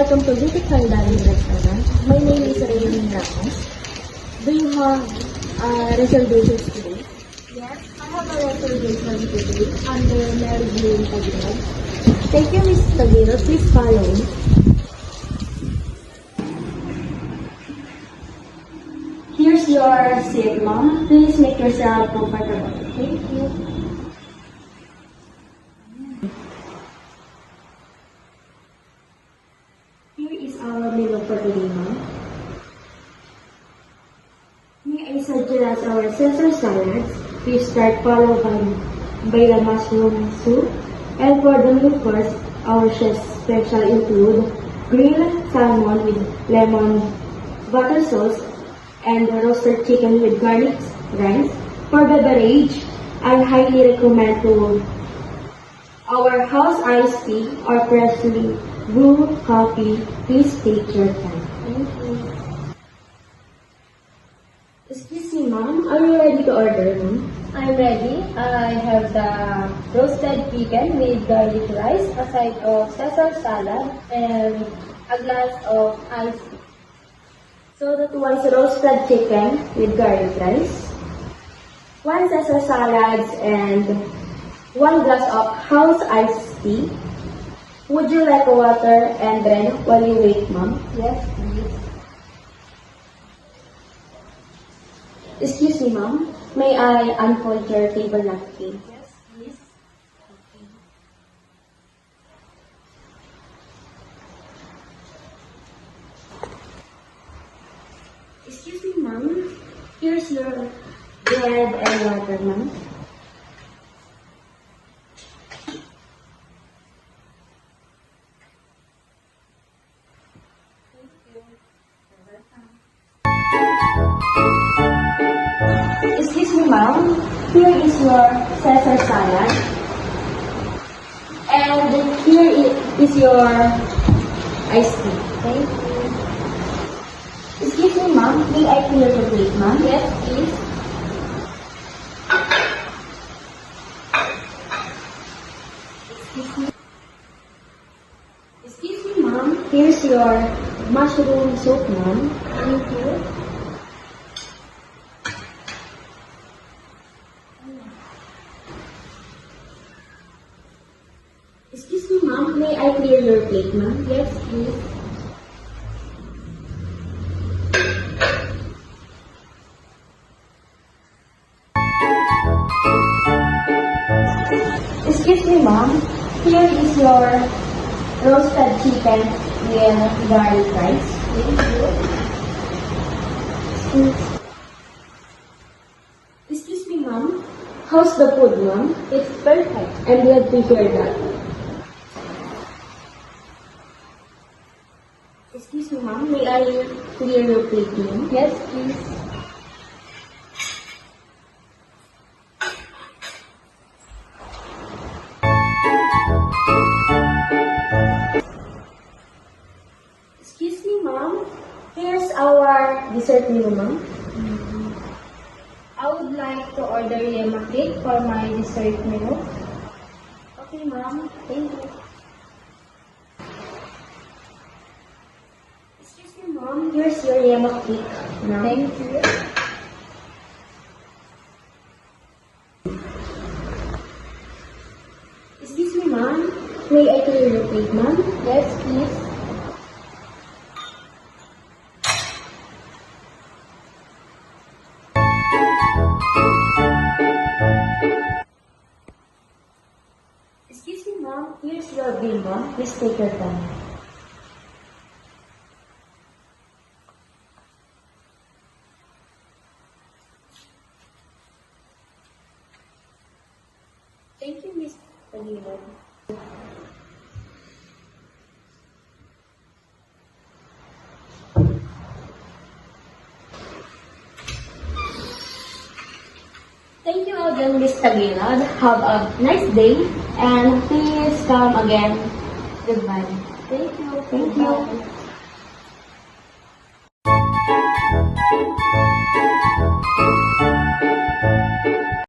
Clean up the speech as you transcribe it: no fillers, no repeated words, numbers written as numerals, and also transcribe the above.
Welcome to Beautiful Dining Restaurant. My name is Raylene Ramos. Do you have reservations today? Yes, I have a reservation today under Mary Jane Taguilog. Thank you, Ms. Taguilog. Please follow me. Here's your seat, ma'am. Please make yourself comfortable. Thank you. Here is our menu for today, ma'am. May I suggest our Caesar salads. We start followed by the mushroom soup. And for the main course, our chef's special include grilled salmon with lemon butter sauce and roasted chicken with garlic rice. For beverage, I highly recommend to our house iced tea or freshly brewed coffee. Please take your time. Thank you. Excuse me, ma'am. Are you ready to order, ma'am? I'm ready. I have the roasted chicken with garlic rice, a side of Caesar salad, and a glass of iced tea. So that was roasted chicken with garlic rice, 1 Caesar salads, and 1 glass of house iced tea. Would you like a water and then while you wait, ma'am? Yes, please. Excuse me, ma'am. May I unfold your table napkin? Yes, please. Excuse me, ma'am. Here's your bread and water, ma'am. Excuse me, ma'am. Here is your Caesar salad. And here is your iced tea. Thank you. Excuse me, ma'am. May I clear the plate, ma'am? Yes, please. Excuse me, ma'am. Here's your mushroom soup, ma'am. Thank you. Excuse me, ma'am. May I clear your plate, ma'am? Yes, please. Excuse me, ma'am. Here is your roasted chicken with garlic rice. Thank you. Excuse me, ma'am. How's the food, ma'am? It's perfect. I'm glad to hear that. Excuse me, ma'am. May I clear your plate, ma'am? Yes, please. Excuse me, ma'am. Here's our dessert menu, ma'am. I would like to order yema cake for my dessert menu. Okay, ma'am. Thank you. Excuse me, ma'am. Here's your yema cake, ma'am. Thank you. Excuse me, ma'am. May I clear your plate, ma'am? Yes, please. Excuse me, ma'am. Here's your bill, ma'am. Please take your time. Thank you, Miss Taguilog. Thank you again, Miss Taguilog. Have a nice day and please come again. Goodbye. Thank you. Thank you. Bye.